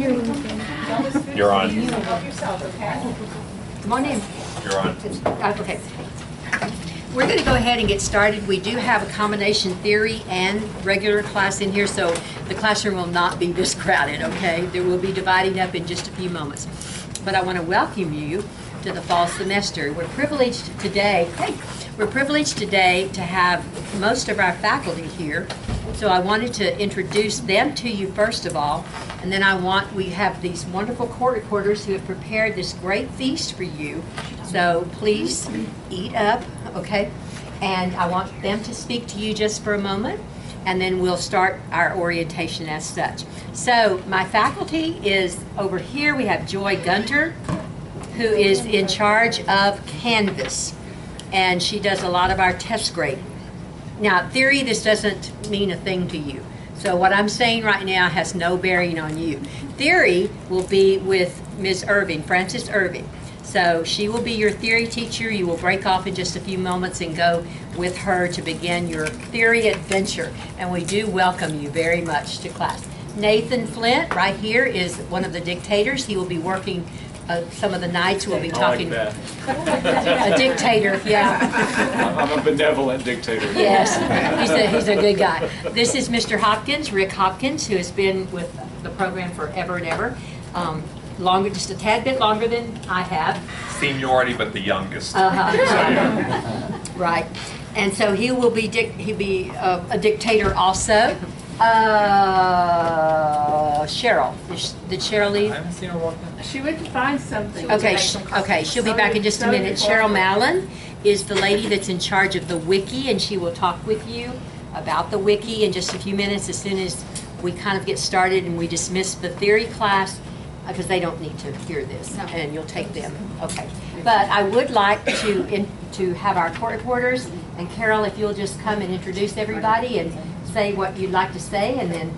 You're on. Come on in. You're on. Okay. We're going to go ahead and get started. We do have a combination theory and regular class in here, so the classroom will not be this crowded, okay? There will be dividing up in just a few moments. But I want to welcome you to the fall semester. We're privileged today to have most of our faculty here. So I wanted to introduce them to you first of all, and then we have these wonderful court reporters who have prepared this great feast for you. So please eat up, okay? And I want them to speak to you just for a moment, and then we'll start our orientation as such. So my faculty is over here. We have Joy Gunter, who is in charge of Canvas, and she does a lot of our test grading. Now, theory, this doesn't mean a thing to you. So what I'm saying right now has no bearing on you. Theory will be with Ms. Irving, Frances Irving. So she will be your theory teacher. You will break off in just a few moments and go with her to begin your theory adventure. And we do welcome you very much to class. Nathan Flint, right here, is one of the dictators. He will be working some of the nights. We'll be talking. I like that. A dictator, yeah. I'm a benevolent dictator. Yes, he's a good guy. This is Mr. Hopkins, Rick Hopkins, who has been with the program forever and ever. Longer, just a tad bit longer than I have. Seniority, but the youngest. Right. And so he'll be a dictator also. Cheryl. Did Cheryl leave? I haven't seen her walk in. She went to find something. Okay, she'll be back in just a minute. Cheryl Mallon is the lady that's in charge of the wiki, and she will talk with you about the wiki in just a few minutes as soon as we kind of get started and we dismiss the theory class, because they don't need to hear this, and you'll take them. Okay. But I would like to have our court reporters, and Carol, if you'll just come and introduce everybody and say what you'd like to say, and then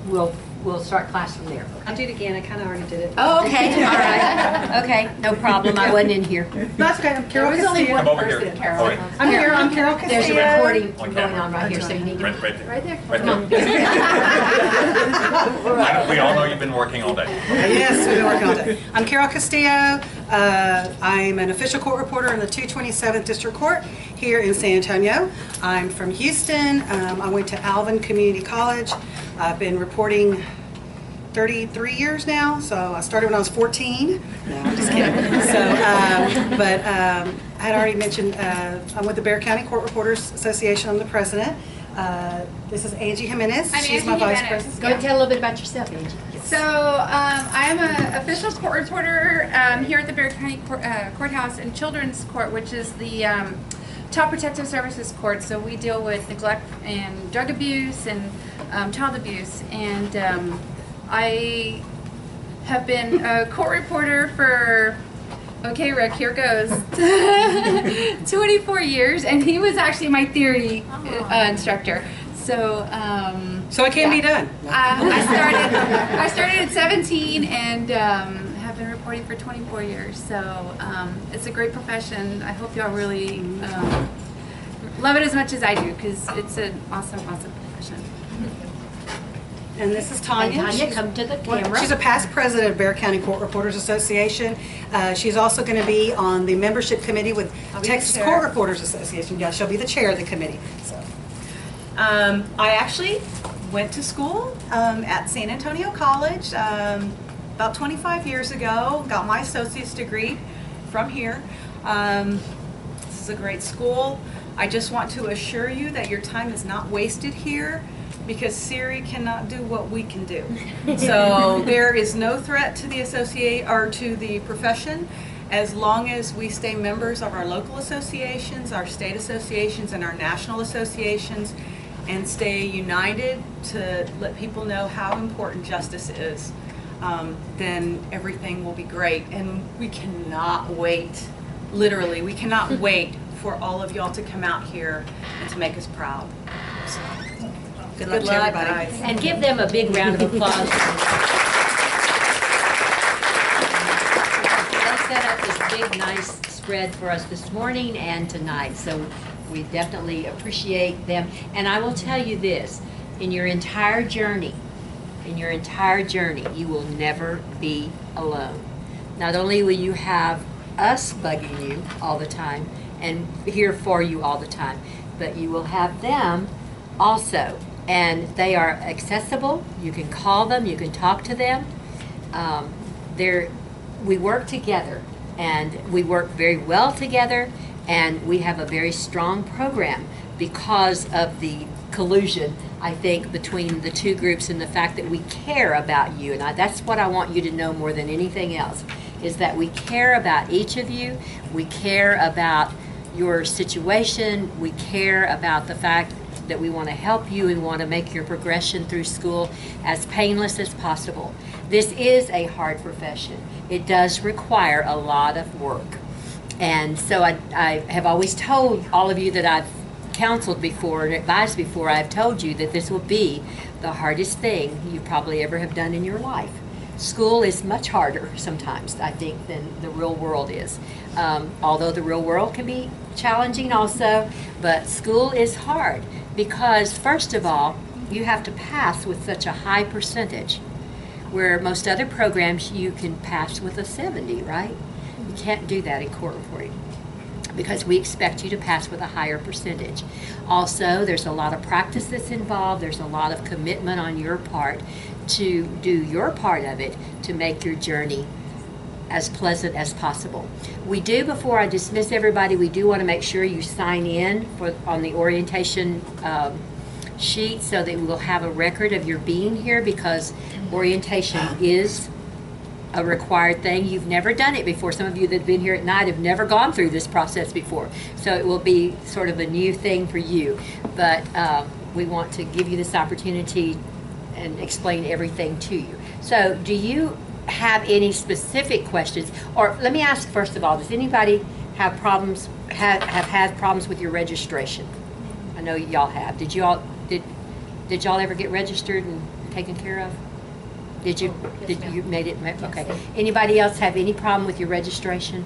we'll start class from there. I'll do it again. I kind of already did it. Oh, okay. All right. Okay. No problem. I wasn't in here. That's okay. I'm Carol Castillo. Come over here. Carol. Oh, wait. I'm Carol Castillo. There's a recording On going camera. on right here, so you need to. Right there. Right there. Right there. We all know you've been working all day. Yes, we've been working all day. I'm Carol Castillo. I'm an official court reporter in the 227th District Court here in San Antonio. I'm from Houston. I went to Alvin Community College. I've been reporting 33 years now, so I started when I was 14. No, I'm just kidding. I had already mentioned I'm with the Bexar County Court Reporters Association. I'm the president. This is Angie Jimenez. She's my vice president. Go ahead and tell a little bit about yourself, Angie. So I am an official court reporter here at the Bexar County Courthouse and Children's Court, which is the Child Protective Services Court. So we deal with neglect and drug abuse and child abuse. And I have been a court reporter for, okay, Rick, here goes, 24 years, and he was actually my theory instructor. So, So it can be done. I started at 17 and have been reporting for 24 years. So it's a great profession. I hope y'all really love it as much as I do, because it's an awesome, awesome profession. And this is Tanya. And Tanya, come to the camera. She's a past president of Bexar County Court Reporters Association. She's also going to be on the membership committee with Texas Court Reporters Association. Yeah, she'll be the chair of the committee. So. I actually went to school at San Antonio College about 25 years ago, got my associate's degree from here. This is a great school. I just want to assure you that your time is not wasted here, because Siri cannot do what we can do. So there is no threat to the to the profession, as long as we stay members of our local associations, our state associations, and our national associations, and stay united to let people know how important justice is, then everything will be great. And we cannot wait, literally, we cannot wait for all of y'all to come out here and to make us proud. So, good luck to everybody. Guys. And give them a big round of applause. They set up this big, nice spread for us this morning and tonight, so we definitely appreciate them. And I will tell you this, in your entire journey, in your entire journey, you will never be alone. Not only will you have us bugging you all the time and here for you all the time, but you will have them also. And they are accessible. You can call them, you can talk to them. We work together, and we work very well together, and we have a very strong program because of the collusion, I think, between the two groups and the fact that we care about you. And that's what I want you to know more than anything else, is that we care about each of you. We care about your situation. We care about the fact that we want to help you and want to make your progression through school as painless as possible. This is a hard profession. It does require a lot of work. And so I have always told all of you that I've counseled before and advised before, I've told you that this will be the hardest thing you probably ever have done in your life. School is much harder sometimes, I think, than the real world is. Although the real world can be challenging also, but school is hard because, first of all, you have to pass with such a high percentage, where most other programs you can pass with a 70, right? You can't do that in court reporting because we expect you to pass with a higher percentage. Also, there's a lot of practice that's involved. There's a lot of commitment on your part to do your part of it to make your journey as pleasant as possible. We do, before I dismiss everybody, we do want to make sure you sign in on the orientation sheet so that we'll have a record of your being here, because orientation is a required thing. You've never done it before. Some of you that have been here at night have never gone through this process before. So it will be sort of a new thing for you. But we want to give you this opportunity and explain everything to you. So do you have any specific questions? Or let me ask first of all, does anybody have problems, have had problems with your registration? I know y'all have. Did y'all ever get registered and taken care of? Did you made it? Okay. Anybody else have any problem with your registration?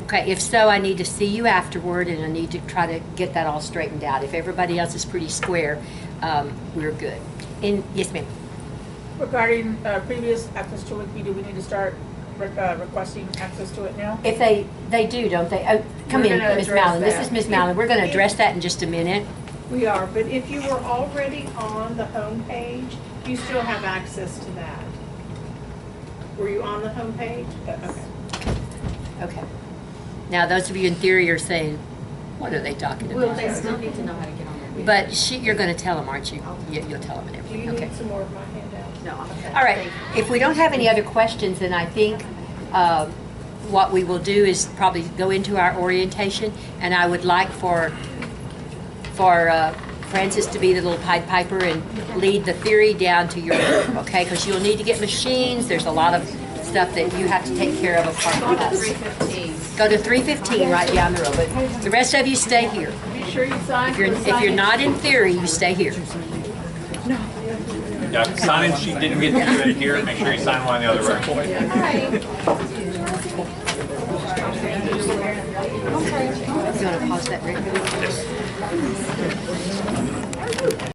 Okay, if so, I need to see you afterward, and I need to try to get that all straightened out. If everybody else is pretty square, we're good. Yes, ma'am. Regarding previous access to Wiki, do we need to start requesting access to it now? If they do, don't they? Oh, come in, Ms. Mallon. This is Ms. Mallon. We're going to address that in just a minute. We are, but if you were already on the home page, you still have access to that. Were you on the home page? Okay. Okay. Now, those of you in theory are saying, what are they talking Well, about? they still need to know how to get on there. But you're going to tell them, aren't you? You'll tell them and Do everything. you Okay. need some more of my handouts? No, I'm okay. All right. If we don't have any other questions, then I think what we will do is probably go into our orientation, and I would like for Francis to be the little Pied Piper and lead the theory down to your group, okay? Because you'll need to get machines. There's a lot of stuff that you have to take care of apart from us. 315. Go to 315 right down the road, but the rest of you stay here. Be sure you sign. If you're not in theory, you stay here. Yeah, sign-in sheet didn't get to you in here. Make sure you sign one in the other room. You want to pause that record? Yes.